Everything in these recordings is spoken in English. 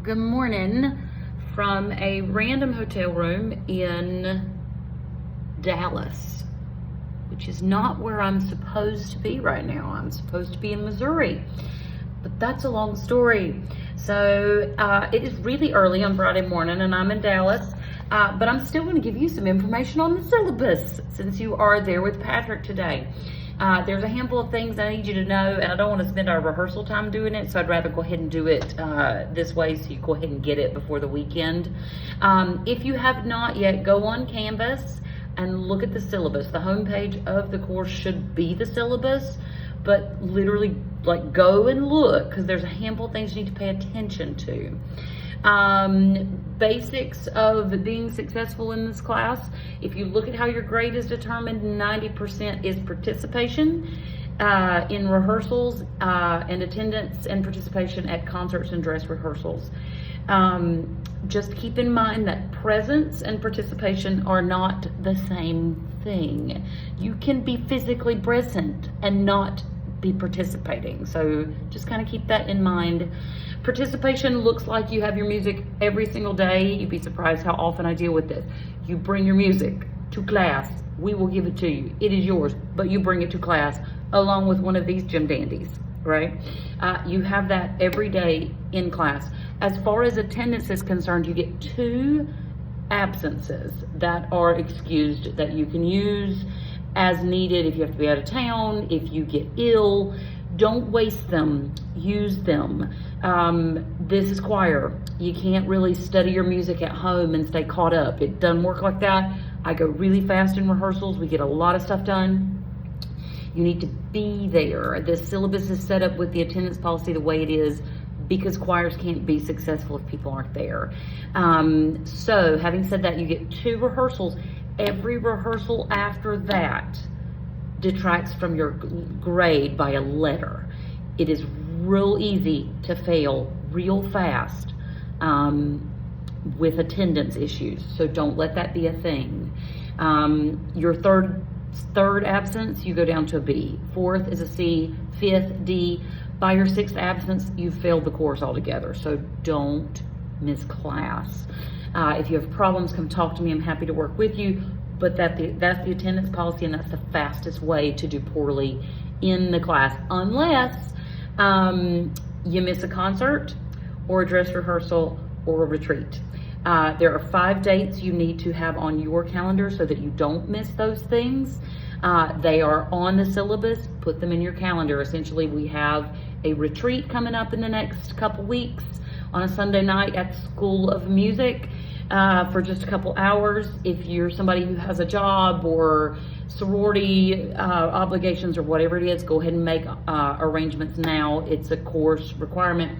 Good morning from a random hotel room in Dallas, which is not where I'm supposed to be right now. I'm supposed to be in Missouri, but that's a long story. So it is really early on Friday morning and I'm in Dallas, but I'm still going to give you some information on the syllabus since you are there with Patrick today. There's a handful of things I need you to know, and I don't want to spend our rehearsal time doing it, so I'd rather go ahead and do it this way so you go ahead and get it before the weekend. If you have not yet, go on Canvas and look at the syllabus. The homepage of the course should be the syllabus, but literally go and look because there's a handful of things you need to pay attention to. Basics of being successful in this class. If you look at how your grade is determined, 90% is participation in rehearsals and attendance and participation at concerts and dress rehearsals. Just keep in mind that presence and participation are not the same thing. You can be physically present and not be participating. So just kind of keep that in mind. Participation looks like you have your music every single day. You'd be surprised how often I deal with this. You bring your music to class. We will give it to you. It is yours, but you bring it to class along with one of these gym dandies, right? You have that every day in class. As far as attendance is concerned, you get 2 absences that are excused that you can use as needed if you have to be out of town, if you get ill. Don't waste them, use them. This is choir. You can't really study your music at home and stay caught up. It doesn't work like that. I go really fast in rehearsals. We get a lot of stuff done. You need to be there. The syllabus is set up with the attendance policy the way it is because choirs can't be successful if people aren't there. So having said that, you get 2 rehearsals. Every rehearsal after that detracts from your grade by a letter. It is real easy to fail real fast with attendance issues, so don't let that be a thing. Your third absence, you go down to a B. 4th is a C. 5th, D. By your 6th absence, you've failed the course altogether, so don't miss class. If you have problems, come talk to me. I'm happy to work with you. But that's the attendance policy, and that's the fastest way to do poorly in the class, unless you miss a concert or a dress rehearsal or a retreat. There are 5 dates you need to have on your calendar so that you don't miss those things. They are on the syllabus. Put them in your calendar. Essentially, we have a retreat coming up in the next couple weeks on a Sunday night at the School of Music. For just a couple hours. If you're somebody who has a job or sorority obligations or whatever it is, go ahead and make arrangements now. It's a course requirement.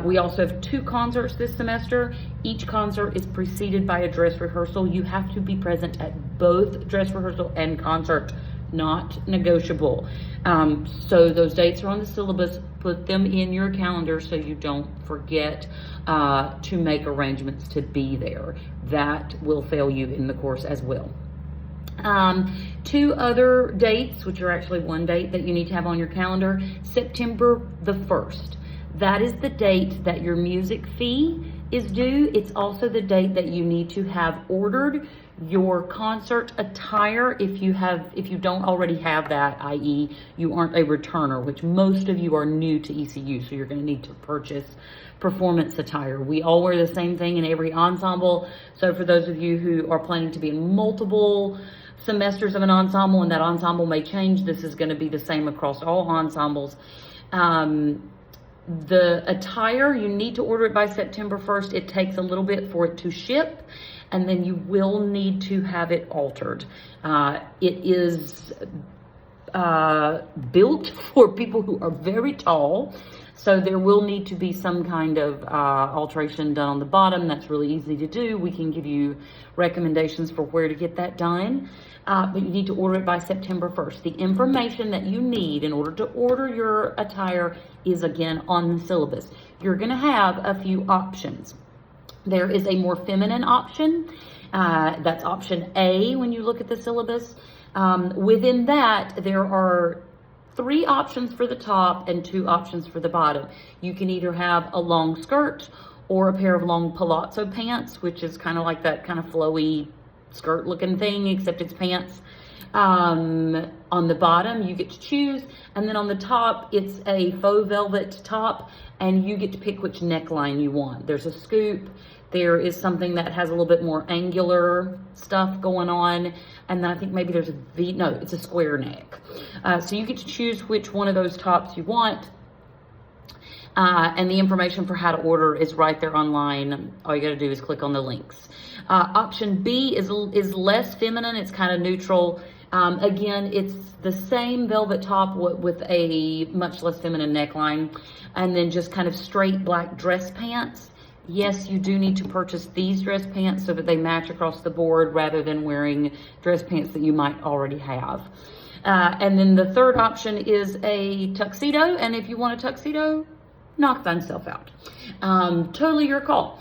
We also have 2 concerts this semester. Each concert is preceded by a dress rehearsal. You have to be present at both dress rehearsal and concert, not negotiable. So those dates are on the syllabus. Put them in your calendar so you don't forget to make arrangements to be there. That will fail you in the course as well. 2 other dates, which are actually 1 date that you need to have on your calendar. September the 1st. That is the date that your music fee is due. It's also the date that you need to have ordered your concert attire if you don't already have that, i.e. you aren't a returner, which most of you are new to ECU, so you're going to need to purchase performance attire. We all wear the same thing in every ensemble, so for those of you who are planning to be in multiple semesters of an ensemble and that ensemble may change, this is going to be the same across all ensembles. The attire, you need to order it by September 1st. It takes a little bit for it to ship, and then you will need to have it altered. It is built for people who are very tall, so there will need to be some kind of alteration done on the bottom. That's really easy to do. We can give you recommendations for where to get that done, but you need to order it by September 1st. The information that you need in order to order your attire is again on the syllabus. You're going to have a few options. There is a more feminine option. That's option A when you look at the syllabus. Within that, there are 3 options for the top and 2 options for the bottom. You can either have a long skirt or a pair of long palazzo pants, which is kind of like that kind of flowy skirt looking thing, except it's pants. On the bottom, you get to choose, and then on the top, it's a faux velvet top, and you get to pick which neckline you want. There's a scoop, there is something that has a little bit more angular stuff going on, and then I think maybe there's a V, no, it's a square neck. So you get to choose which one of those tops you want. And the information for how to order is right there online. All you got to do is click on the links. Option B is less feminine. It's kind of neutral. Again, it's the same velvet top with a much less feminine neckline, and then just kind of straight black dress pants. Yes, you do need to purchase these dress pants so that they match across the board rather than wearing dress pants that you might already have. And then the third option is a tuxedo, and if you want a tuxedo, knock thyself out. Totally your call.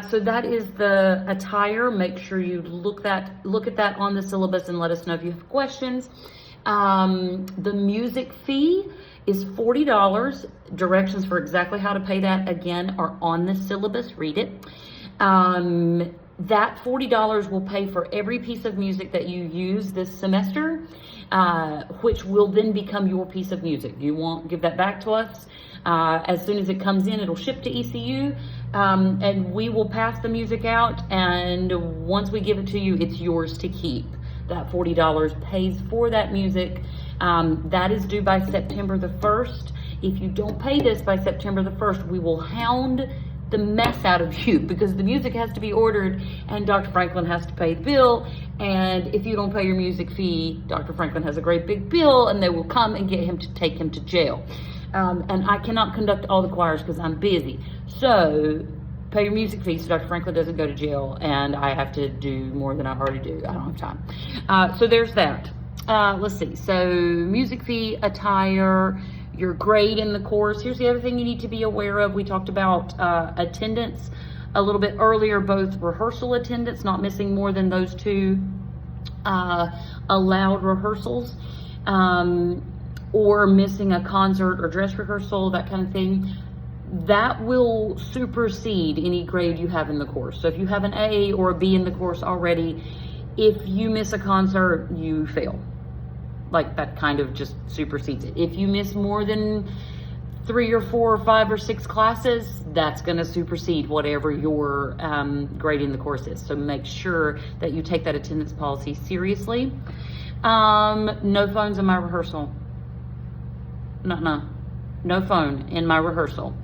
So that is the attire. Make sure you look at that on the syllabus and let us know if you have questions. The music fee is $40. Directions for exactly how to pay that, again, are on the syllabus. Read it. That $40 will pay for every piece of music that you use this semester, which will then become your piece of music. You won't give that back to us. As soon as it comes in, it'll ship to ECU, and we will pass the music out, and once we give it to you, it's yours to keep. That $40 pays for that music. That is due by September the 1st. If you don't pay this by September the 1st, we will hound the mess out of you, because the music has to be ordered and Dr. Franklin has to pay the bill. And if you don't pay your music fee, Dr. Franklin has a great big bill, and they will come and get him to take him to jail. And I cannot conduct all the choirs because I'm busy. So pay your music fee so Dr. Franklin doesn't go to jail and I have to do more than I already do. I don't have time. So there's that. Let's see. So music fee, attire, your grade in the course. Here's the other thing you need to be aware of. We talked about attendance a little bit earlier, both rehearsal attendance, not missing more than those two allowed rehearsals, or missing a concert or dress rehearsal, that kind of thing. That will supersede any grade you have in the course. So if you have an A or a B in the course already, if you miss a concert, you fail. Like, that kind of just supersedes it. If you miss more than 3 or 4 or 5 or 6 classes, that's going to supersede whatever your grade in the course is. So make sure that you take that attendance policy seriously. No phones in my rehearsal. No phone in my rehearsal.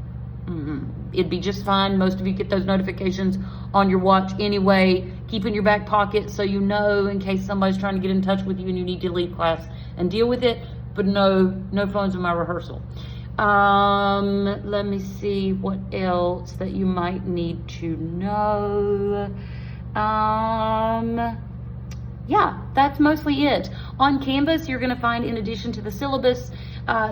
It'd be just fine. Most of you get those notifications on your watch anyway. Keep in your back pocket so you know in case somebody's trying to get in touch with you and you need to leave class and deal with it. But no phones in my rehearsal. Let me see what else that you might need to know. Yeah, that's mostly it. On Canvas, you're going to find, in addition to the syllabus,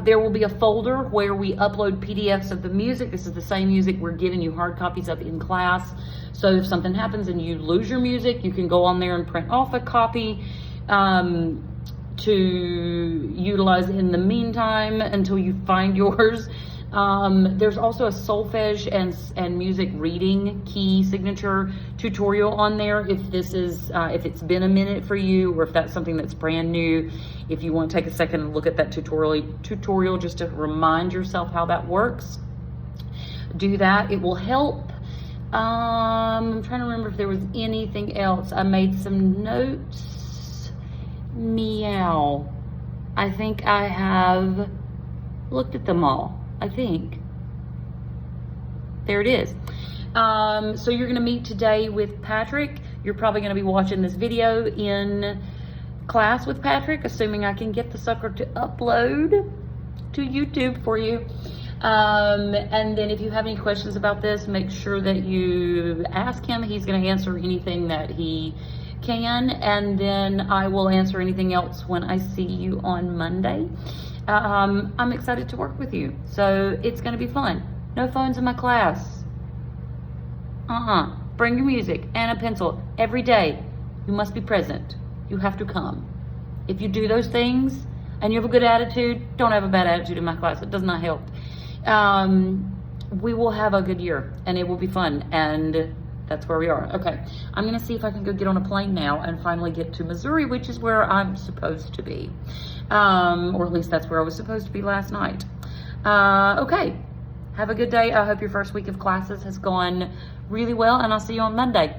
there will be a folder where we upload PDFs of the music. This is the same music we're giving you hard copies of in class. So if something happens and you lose your music, you can go on there and print off a copy to utilize in the meantime until you find yours. There's also a solfege and music reading key signature tutorial on there. If this is, if it's been a minute for you, or if that's something that's brand new, if you want to take a second and look at that tutorial just to remind yourself how that works, do that. It will help. I'm trying to remember if there was anything else. I made some notes. Meow. I think I have looked at them all. I think. There it is. So you're going to meet today with Patrick. You're probably going to be watching this video in class with Patrick, assuming I can get the sucker to upload to YouTube for you. And then if you have any questions about this, make sure that you ask him. He's going to answer anything that he can, and then I will answer anything else when I see you on Monday. I'm excited to work with you, so it's going to be fun. No phones in my class. Bring your music and a pencil every day. You must be present. You have to come. If you do those things and you have a good attitude, don't have a bad attitude in my class. It does not help. we will have a good year and it will be fun, and that's where we are. Okay, I'm gonna see if I can go get on a plane now and finally get to Missouri, which is where I'm supposed to be. Or at least that's where I was supposed to be last night. Okay, have a good day. I hope your first week of classes has gone really well, and I'll see you on Monday.